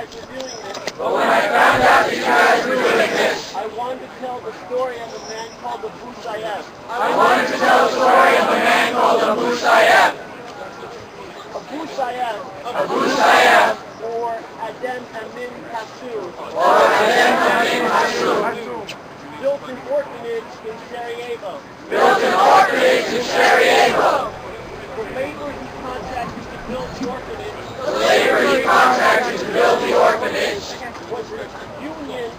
guys were doing this, But when I found out that you guys were doing this, I wanted to tell the story of a man called Abu Sayyaf. I wanted to tell the story of a man called Abu Sayyaf. Abu Sayyaf, Abu Sayyaf, or Adem Amin Hassoun, built an orphanage in Sarajevo. built an orphanage in Sarajevo. The labor he contracted to build the orphanage The labor he contracted to build the orphanage was a union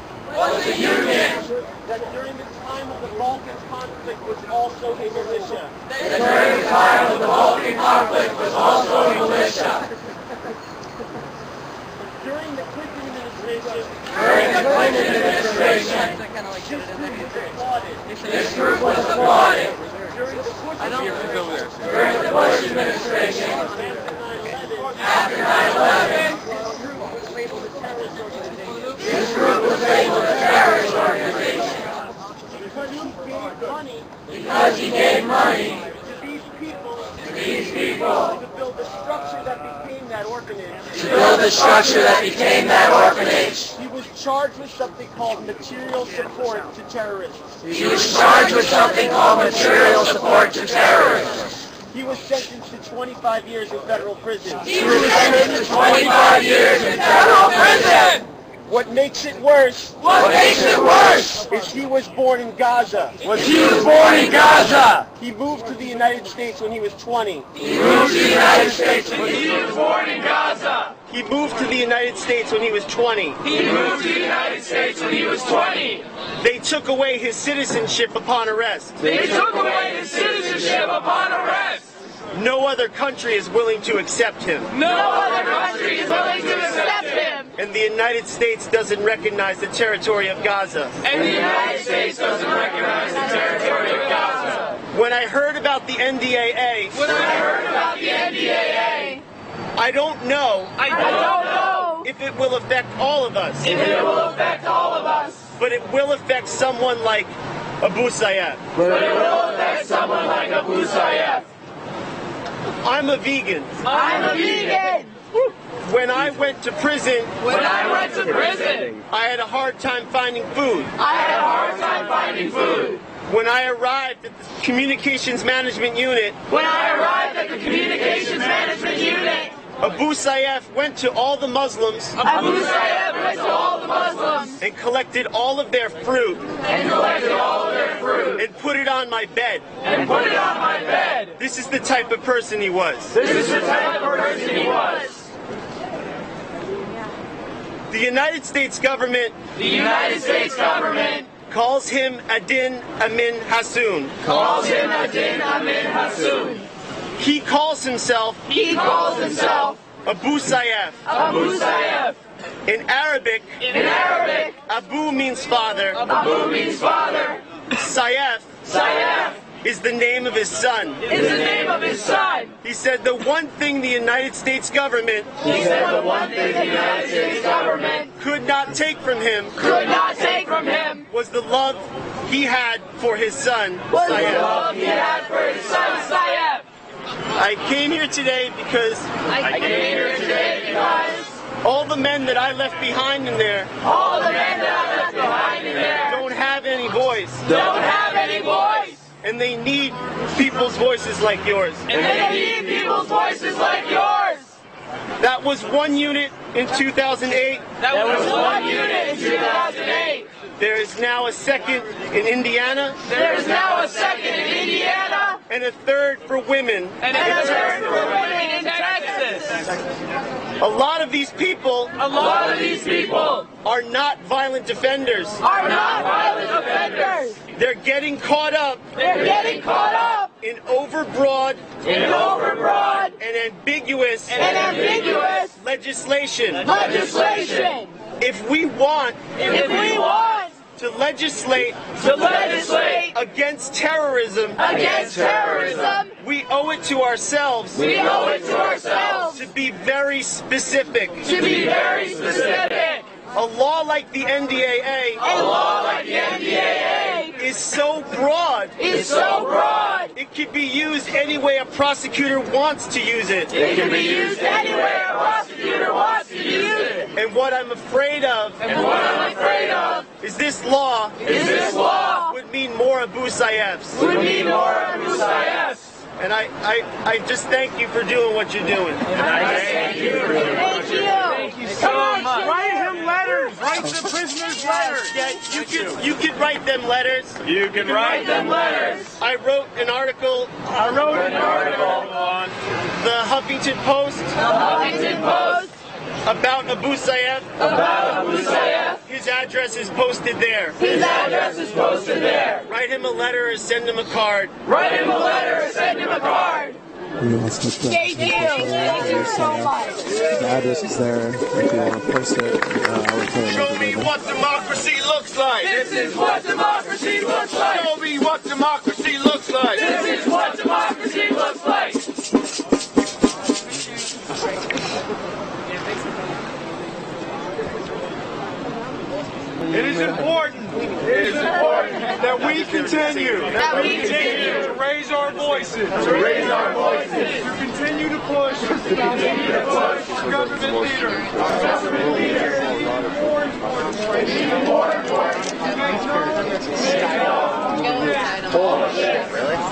that during the time of the Balkan conflict was also a militia. that during the time of the Balkan conflict was also a militia. During the Clinton administration, This group was applauded. during the Bush During the Bush administration, after 9/11, this group was labeled a terrorist organization because he gave money because he gave money to these people to these people to build the structure that became that orphanage. to build the structure that became that orphanage. He was charged with something called material support to terrorists. He was charged with something called material support to terrorists. He was sentenced to 25 years in federal prison. He was sentenced to 25 years in federal prison. What makes it worse What makes it worse is he was born in Gaza. he was born in Gaza. He moved to the United States when he was 20. He moved to the United States when he was born in Gaza. He moved to the United States when he was 20. He moved to the United States when he was 20. They took away his citizenship upon arrest. They took away his citizenship upon arrest. No other country is willing to accept him. No other country is willing to accept him. And the United States doesn't recognize the territory of Gaza. And the United States doesn't recognize the territory of Gaza. When I heard about the NDAA, When I heard about the NDAA, I don't know I don't know if it will affect all of us, if it will affect all of us, but it will affect someone like Abu Sayyaf. but it will affect someone like Abu Sayyaf. I'm a vegan. I'm a vegan. When I went to prison, When I went to prison, I had a hard time finding food. I had a hard time finding food. When I arrived at the Communications Management Unit, When I arrived at the Communications Management Unit, Abu Sayyaf went to all the Muslims Abu Sayyaf went to all the Muslims and collected all of their fruit and collected all of their fruit and put it on my bed. and put it on my bed. This is the type of person he was. This is the type of person he was. The United States government The United States government calls him Adem Amin Hassoun. calls him Adem Amin Hassoun. He calls himself He calls himself Abu Sayyaf. Abu Sayyaf. In Arabic, In Arabic, Abu means father. Abu means father. Sayyaf Sayyaf is the name of his son. is the name of his son. He said the one thing the United States government He said the one thing the United States government could not take from him could not take from him was the love he had for his son, was the Sayyaf. love he had for his son, Sayyaf. I came here today because I came here today because all the men that I left behind in there all the men that I left behind in there don't have any voice, don't have any voice, and they need people's voices like yours. and they need people's voices like yours. That was one unit in 2008. That was one unit in 2008. There is now a second in Indiana There is now a second in Indiana and a third for women. and a third for women in Texas. A lot of these people A lot of these people are not violent defenders. are not violent offenders. They're getting caught up They're getting caught up in overbroad in overbroad and ambiguous and ambiguous legislation. legislation. If we want If we want to legislate to legislate against terrorism, against terrorism, we owe it to ourselves we owe it to ourselves to be very specific. to be very specific. A law like the NDAA A law like the NDAA is so broad is so broad It can be used any way a prosecutor wants to use it. It can be used any way a prosecutor wants to use it. And what I'm afraid of, is this law would mean more Abu Sayyafs. And I just thank you for doing what you're doing. Thank you. Thank you so much. Write him letters. Write the prisoners letters. Yeah, you can write them letters. You can write them letters. I wrote an article on the Huffington Post about Abu Sayyaf. His address is posted there. Write him a letter or send him a card. Thank you. Thank you so much. The address is there if you want to post it. I will put it Show me what democracy looks like. This is what democracy looks like. Show me what democracy looks like. This is what democracy looks like. It is important that we continue to raise our voices. To continue to push our government leaders. Even more important,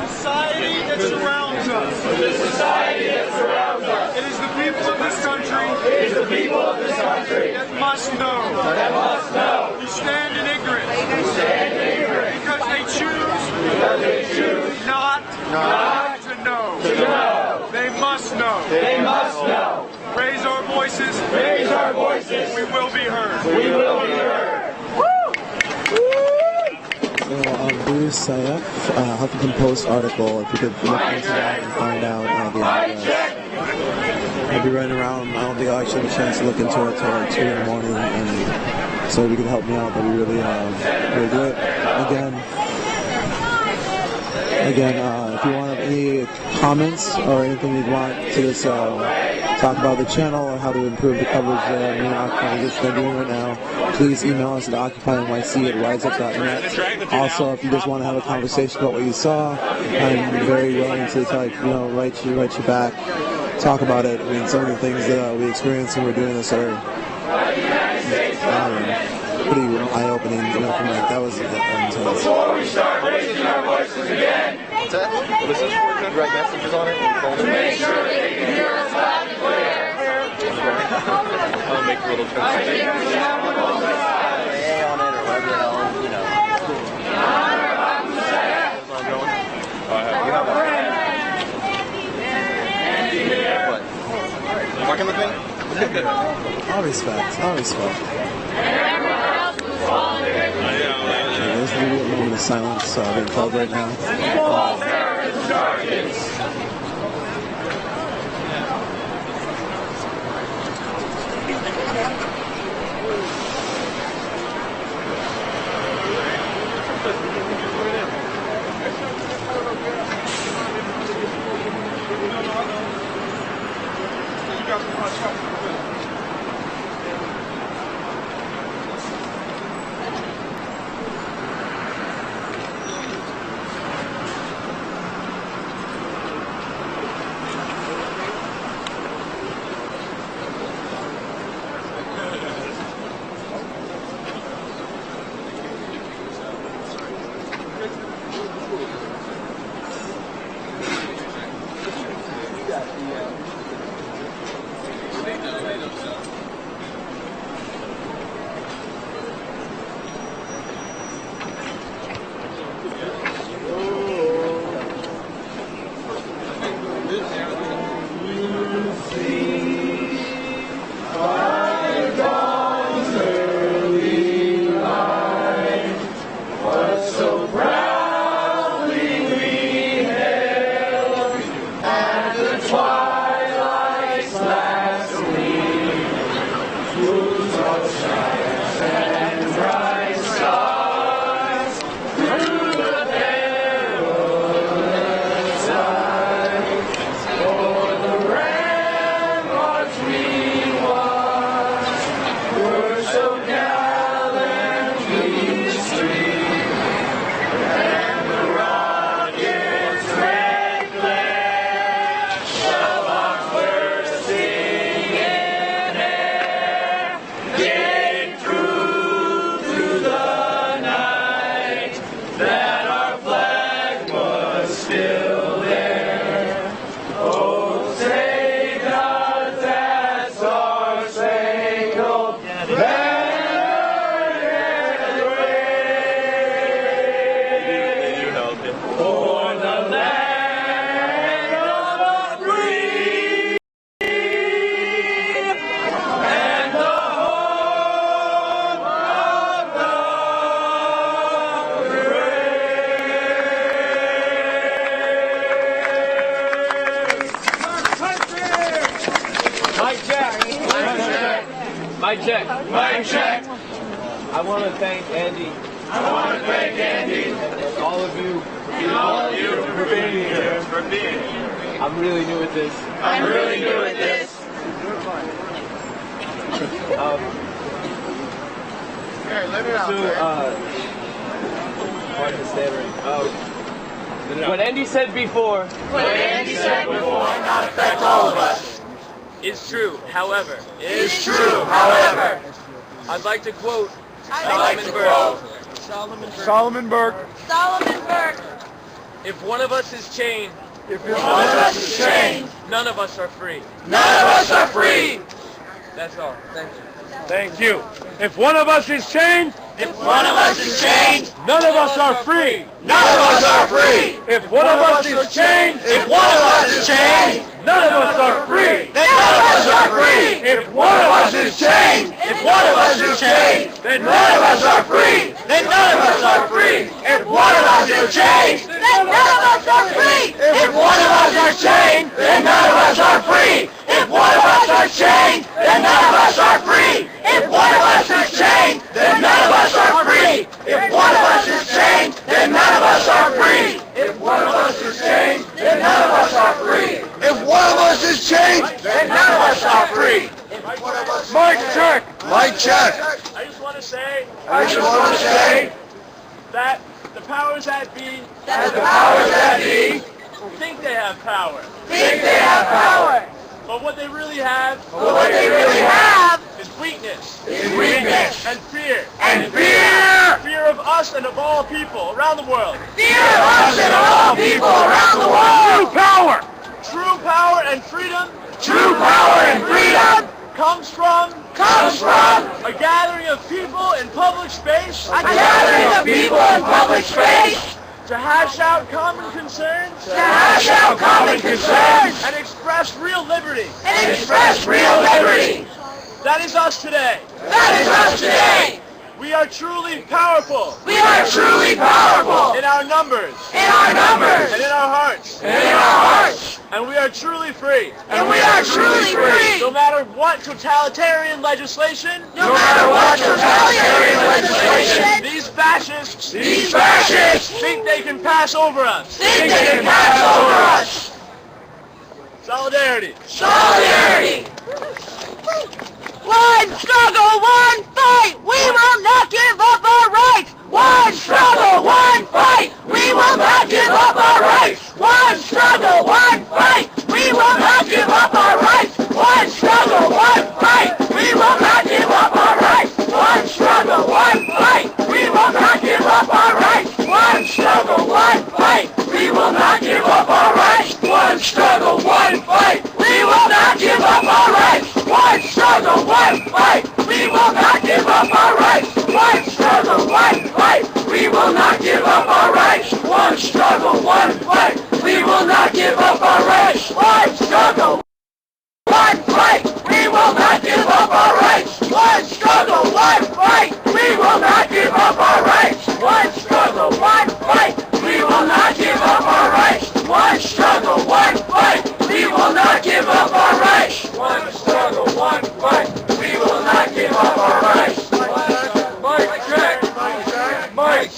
society that surrounds us. It is the people of this country that must know. You stand in ignorance. Because they choose not to know. They must know. Raise our voices. We will be heard. Abu Sayyaf, Huffington Post article, if you could look into that and find out the address. I'll be running around. I don't think I'll actually have a chance to look into it until like 2 in the morning, and so if you could help me out, that'd be really good. Again, if you want any comments or anything you'd want to just talk about the channel or how to improve the coverage that me and Occupy is doing right now, please email us at occupynyc@riseup.net. Also, if you just want to have a conversation about what you saw, I'm very willing to write you back, talk about it. I mean, some of the things that we experienced when we're doing this are pretty eye-opening. That was intense. Before we start raising our voices again, What's that? What is this? You write messages on it? to make sure they can hear us loud and clear. I'll make a little translation. On it or whatever the hell, You have what? Marking the thing? All respect. There's going to be a moment of silence being called right now. Mic check. Mic check. I want to thank Andy I want to thank Andy and all of you. for being here. I'm really new at this. I'm really new at this. Here, let it out. Pardon the stammering. What Andy said before. Not affect all of us. Is true. However, Is true, however. I'd like to quote Solomon Burke. If one of us is chained, If one of us is chained, none of us are free. none of us are free. That's all. Thank you. Thank you. If one of us is chained, If one of us is chained, none of us are free. none of us are free. If one of us is chained, If one of us is chained, none of us are free. then none of us are free. If one of us is chained, If one of us is chained, then none of us are free. Then none of us are free. If one of us is chained, then none of us are free. If one of us is chained, then none of us are free. If one of us are chained, then none of us are free. If one of us is chained, then none of us are free. If one of us is chained, then none of us are free. If one of us is chained, then none of us are free. If one of us is chained, then none of us are free. Mic check. Mic check. I just want to say I just want to say that the powers that be that the powers that be think they have power, think they have power, but what they really have but what they really have is weakness is weakness and fear. and fear. Fear of us and of all people around the world. Fear of us and of all people around the world. Power. True power and freedom True power and freedom comes from comes from a gathering of people in public space a gathering of people in public space to hash out common concerns to hash out common concerns and express real liberty. and express real liberty. That is us today. That is us today. We are truly powerful We are truly powerful in our numbers in our numbers and in our hearts, and in our hearts, and we are truly free. and we are truly free. No matter what totalitarian legislation No matter what totalitarian legislation these fascists these fascists think they can pass over us. think they can pass over us. Solidarity. Solidarity. One struggle, one fight. We will not give up our rights. One struggle, one fight. We will not give up our rights. One struggle, one fight. We will not give up our rights. One struggle, one fight. We will not give up our rights. One struggle, one fight. We will not give up our rights. One struggle, one fight. We will not give up our rights. One struggle, one fight. We will not give up our rights. One struggle, one fight. We will not give up our rights. One struggle, one fight. We will not give up our rights. One struggle, one fight. We will not give up our rights. One struggle, one fight. We will not give up our rights. One struggle, one fight. We will not give up our rights. One struggle, one fight. We will not give up our rights. One struggle, one fight. We will not give up our rights. One struggle, one fight. We will not give up our rights. Mic check. Mic check. Mic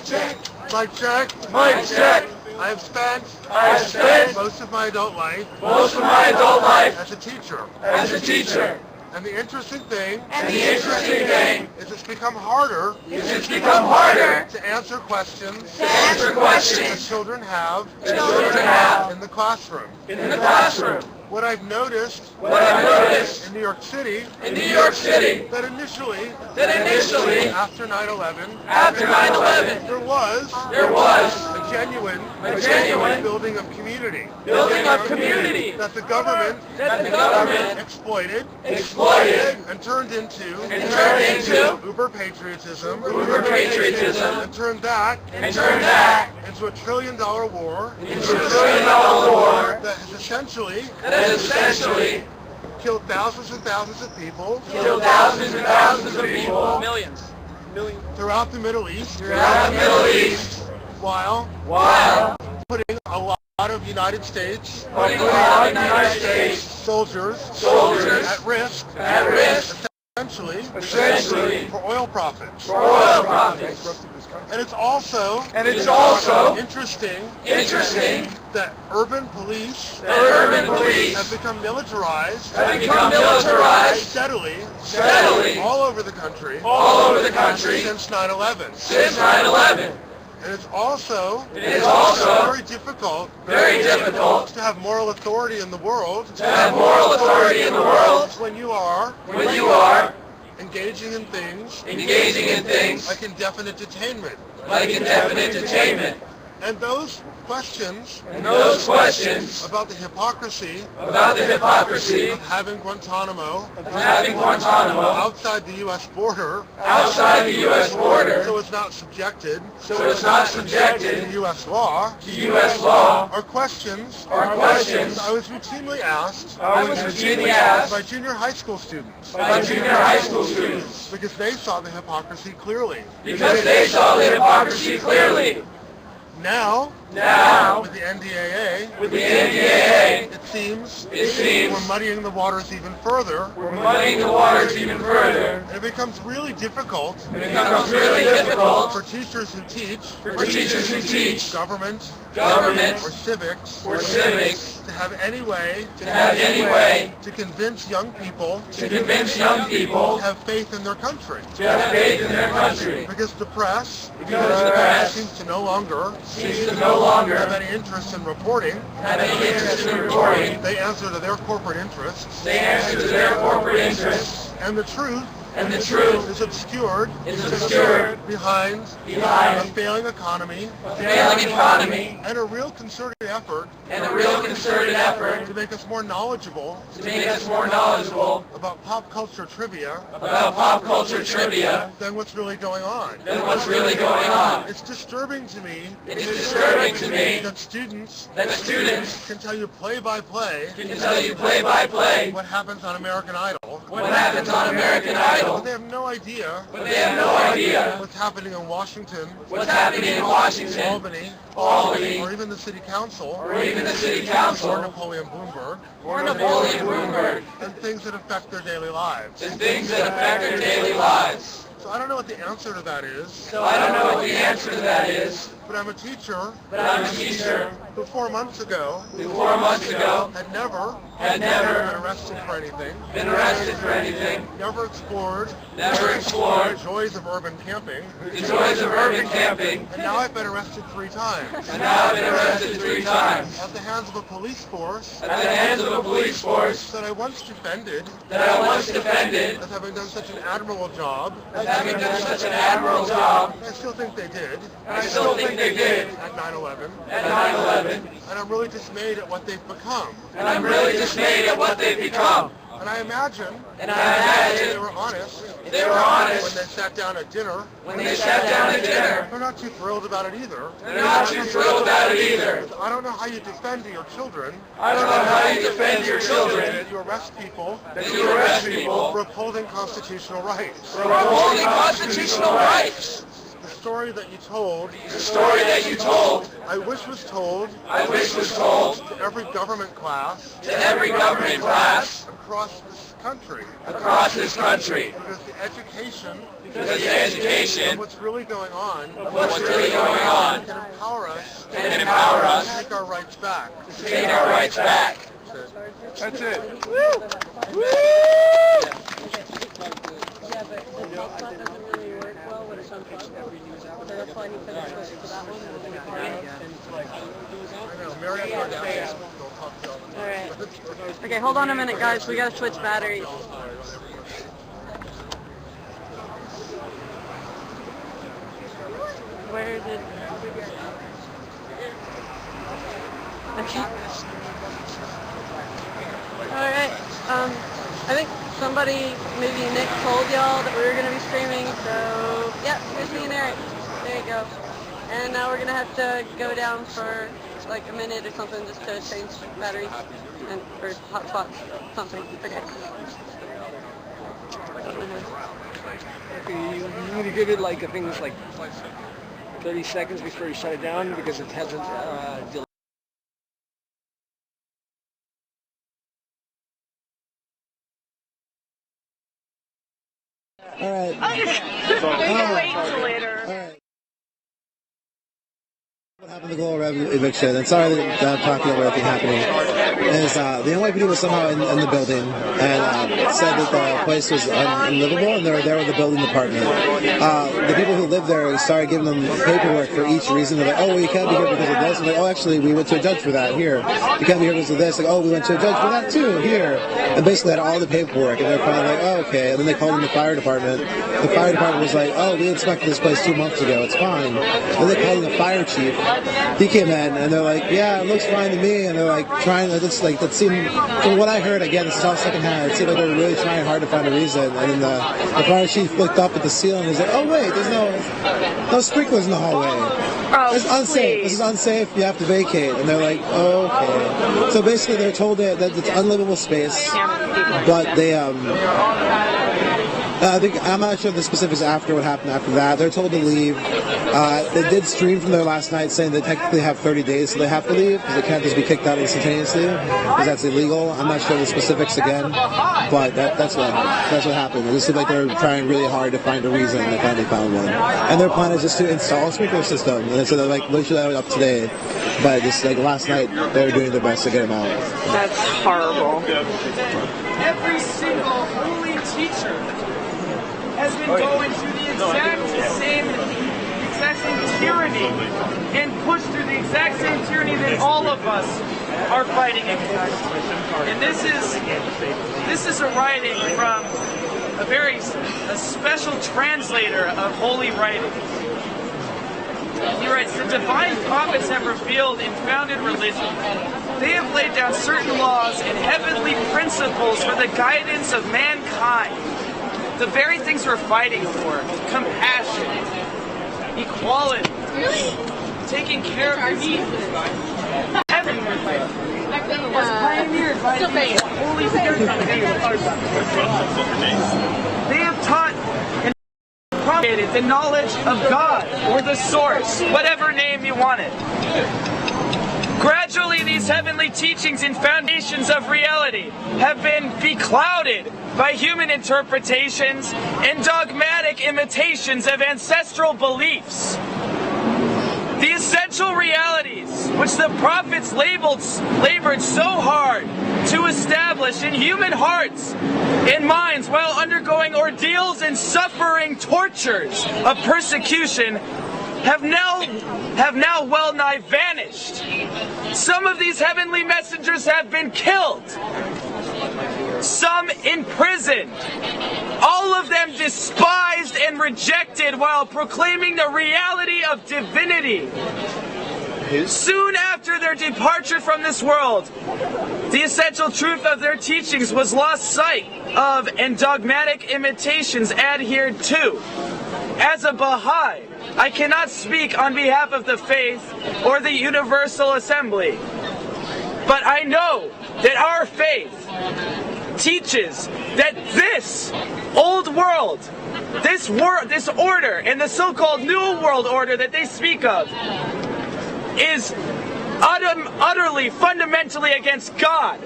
check. Mic check. Mic check. I have spent Most of my adult life of my adult life as a teacher. as a teacher. And the interesting thing And the interesting thing is it's become harder is it's become harder to answer questions to answer that questions children have children have in the classroom. in the classroom. What I've noticed What I've noticed in New York City in New York City that initially after after 9/11 9/11 there was there was a genuine building of community building of community that the government that the government exploited exploited and turned into uber patriotism patriotism and turned that into a $1 trillion war into a $1 trillion war that has essentially that has essentially killed thousands and thousands of people killed thousands and thousands of people Millions. throughout the Middle East throughout the Middle East while putting a lot of United States putting a lot of United States soldiers soldiers at risk at risk essentially for oil profits. And it's also interesting that urban police have become militarized steadily all over the country since 9/11. And it's also very difficult to have moral authority in the world when you are engaging in things like indefinite detainment. And those questions about the hypocrisy of having Guantanamo outside the U.S. border so it's not subjected to U.S. law are questions I was routinely asked by junior high school students because they saw the hypocrisy clearly. Now, with the NDAA, it seems we're muddying the waters even further. And it becomes really difficult for teachers who teach government or civics to have any way to convince young people to have faith in their country. Because the press seems to no longer have any interest in reporting. They answer to their corporate interests. And the truth is obscured behind a failing economy and a real concerted effort to make us more knowledgeable about pop culture trivia than what's really going on. It's disturbing to me that students can tell you play by play what happens on American Idol. But they have no idea what's happening in Washington, Albany, or even the city council, or Napoleon Bloomberg, and things that affect their daily lives. So I don't know what the answer to that is. But I'm a teacher who 4 months ago had never been arrested for anything, never explored the joys of urban camping, and now I've been arrested 3 times. At the hands of a police force that I once defended as having done such an admirable job. I still think they did. At 9/11. And I'm really dismayed at what they've become. And I imagine they were honest when they sat down at dinner. They're not too thrilled about it either. I don't know how you defend your children. That you arrest people for upholding constitutional rights. The story that you told, I wish was told to every government class across this country. Because the education of what's really going on can empower us to take our rights back. That's it. Woo! Yeah, but the top spot doesn't really work well with a sunflower. So that's why he put it for that one. Alright. Okay, hold on a minute, guys. We gotta switch batteries. Where did... Okay. Alright, I think somebody, maybe Nick, told y'all that we were going to be streaming, so, yeah, here's me and Eric. There you go. And now we're going to have to go down for, like, a minute or something just to change batteries, and, or hotspots, something. Okay. You need to give it, like, I think it's like 30 seconds before you shut it down, because it hasn't delayed. happened to the global eviction, and sorry that I'm talking about everything happening, is the NYPD was somehow in the building and said that the place was unlivable, and they were there with the building department. The people who lived there started giving them paperwork for each reason. They're like, oh, well, you can't be here because of this. And like, oh, actually, we went to a judge for that. Here. You can't be here because of this. Like, oh, we went to a judge for that too. Here. And basically had all the paperwork, and they're finally like, oh, okay. And then they called in the fire department. The fire department was like, oh, we inspected this place 2 months ago. It's fine. And they called in the fire chief. He came in, and they're like, yeah, it looks fine to me. And they're like trying. That seemed, from what I heard, again, this is all secondhand. It seemed like they were really trying hard to find a reason. And then the fire chief looked up at the ceiling and was like, oh wait, there's no sprinklers in the hallway. Oh, it's unsafe. please. This is unsafe. You have to vacate. And they're like, oh, okay. So basically, they're told that it's unlivable space, but they I think I'm not sure the specifics after what happened after that. They're told to leave. They did stream from there last night, saying they technically have 30 days, so they have to leave because they can't just be kicked out instantaneously because that's illegal. I'm not sure the specifics again, but that's what happened. It just seemed like they were trying really hard to find a reason, and they finally found one. And their plan is just to install a sprinkler system, and so they're like literally up today. But just like last night, they were doing their best to get them out. That's horrible. Every single holy teacher has been going through the exact same tyranny and pushed through the exact same tyranny that all of us are fighting against. And this is a writing from a special translator of holy writing. He writes, the divine prophets have revealed in founded religion. They have laid down certain laws and heavenly principles for the guidance of mankind. The very things we're fighting for, compassion, equality, taking care of your needs. Heaven was pioneered by the Holy Spirit. They have taught and propagated the knowledge of God, or the source, whatever name you want it. Gradually, these heavenly teachings and foundations of reality have been beclouded by human interpretations and dogmatic imitations of ancestral beliefs. The essential realities which the prophets labored so hard to establish in human hearts and minds while undergoing ordeals and suffering tortures of persecution have now well nigh vanished. Some of these heavenly messengers have been killed, some imprisoned, all of them despised and rejected while proclaiming the reality of divinity. Soon after their departure from this world, the essential truth of their teachings was lost sight of and dogmatic imitations adhered to. As a Baha'i, I cannot speak on behalf of the faith or the Universal Assembly, but I know that our faith teaches that this old world, this order, and the so-called New World Order that they speak of, is utterly, fundamentally against God.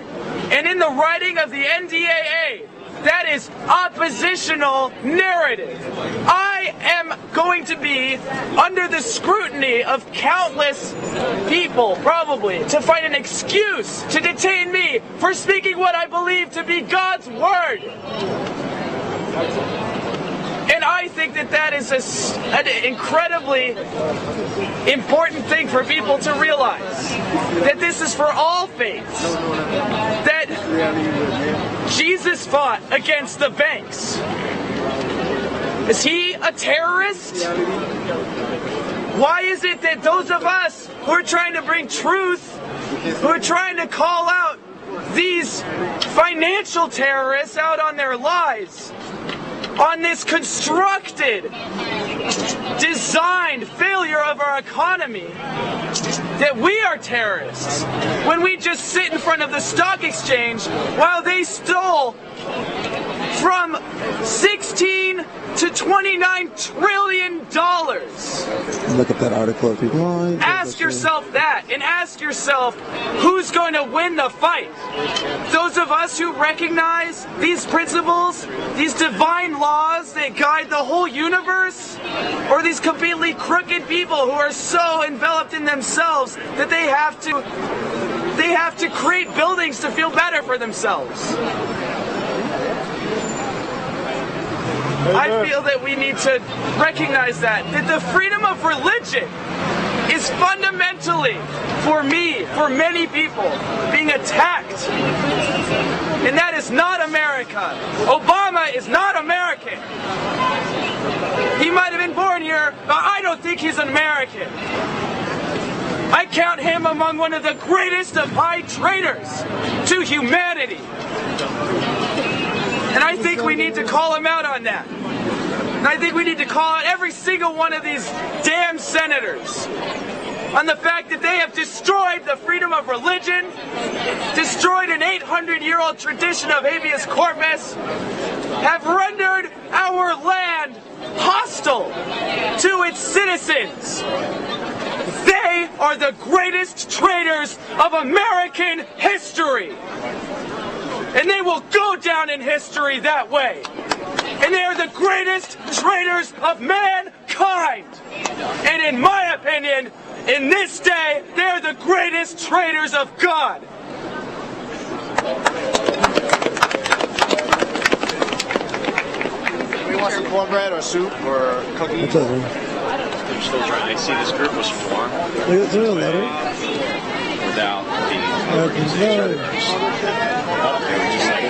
And in the writing of the NDAA, that is oppositional narrative. I am going to be under the scrutiny of countless people, probably, to find an excuse to detain me for speaking what I believe to be God's word. And I think that is an incredibly important thing for people to realize. That this is for all faiths. That Jesus fought against the banks. Is he a terrorist? Why is it that those of us who are trying to bring truth, who are trying to call out these financial terrorists out on their lies, on this constructed, designed failure of our economy, that we are terrorists when we just sit in front of the stock exchange while they stole from 16 to $29 trillion. Look at that article if you want. Ask yourself that, and ask yourself, who's going to win the fight? Those of us who recognize these principles, these divine laws that guide the whole universe, or these completely crooked people who are so enveloped in themselves that they have to create buildings to feel better for themselves. I feel that we need to recognize that the freedom of religion is fundamentally, for me, for many people, being attacked. And that is not America. Obama is not American. He might have been born here, but I don't think he's an American. I count him among one of the greatest of high traitors to humanity. And I think we need to call him out on that. And I think we need to call out every single one of these damn senators on the fact that they have destroyed the freedom of religion, destroyed an 800-year-old tradition of habeas corpus, have rendered our land hostile to its citizens. They are the greatest traitors of American history. And they will go down in history that way. And they are the greatest traitors of mankind. And in my opinion, in this day, they are the greatest traitors of God. We want some cornbread or soup or cookies. I'm still trying. I see this group was formed Is there a letter? without the organization. They were just like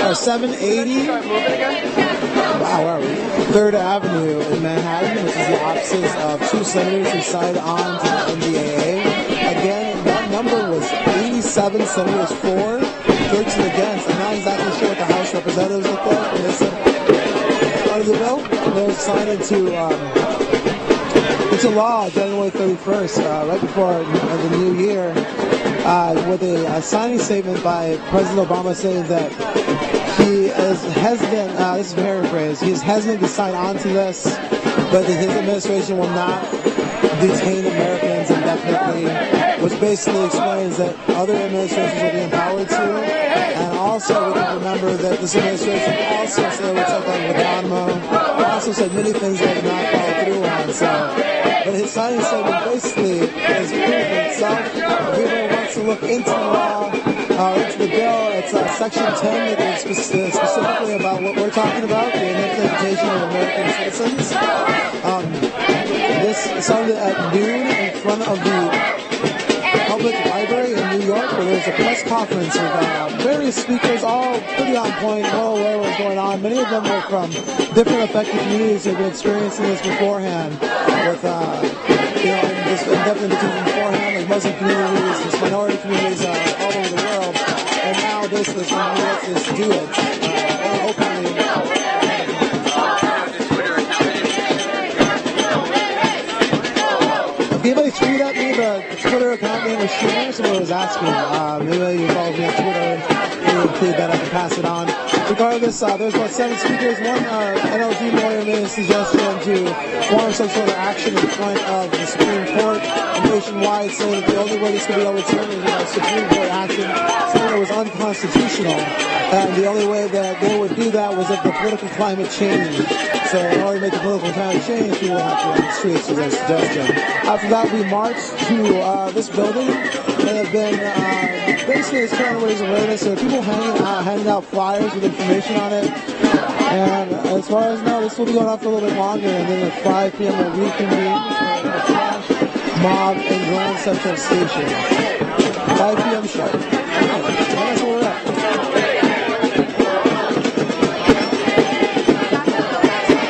or 780 3rd Avenue in Manhattan, which is the offices of two senators who signed on to the NDAA. Again, that number was 87 senators for, 13 against. I'm not exactly sure what the House representatives looked like when they said part of the bill. And they were signed into law January 31st, right before the new year, with a signing statement by President Obama saying that he is hesitant, this is a paraphrase, he is hesitant to sign on to this, but that his administration will not detain Americans indefinitely, which basically explains that other administrations will be empowered to. And also, we can remember that this administration also said we took on Guantanamo, also said many things that have not followed through on. But his signing statement basically is proof of itself. If anyone wants to look into the law, into the bill, it's Section 10 that is specifically about what we're talking about, the identification of American citizens. This started at noon in front of the Public Library in New York, where there was a press conference with various speakers, all pretty on point, well aware of what's going on. Many of them were from different affected communities who have been experiencing this beforehand, with this indefinite detention beforehand, like Muslim communities, just minority communities all over the world, and now this is when we let this do it openly. Anybody tweet at me the Twitter account name was Schumer? Someone was asking. Maybe you follow me on Twitter. Maybe include that. I can pass it on. We regardless, there's about 7 speakers. One NLG lawyer made a suggestion to form some sort of action in front of the Supreme Court nationwide, saying that the only way this could be overturned is Supreme Court action, saying it was unconstitutional. And the only way that they would do that was if the political climate changed. So in order to make the political climate change, people have to run the streets, as I suggested. After that, we marched to this building. They have been basically it's trying to raise awareness. There are people handing out flyers with information on it. And as far as I know, this will be going on for a little bit longer. And then at 5 p.m. we'll reconvene for a flash mob in Grand Central Station. 5 p.m. sharp. That's where we're at.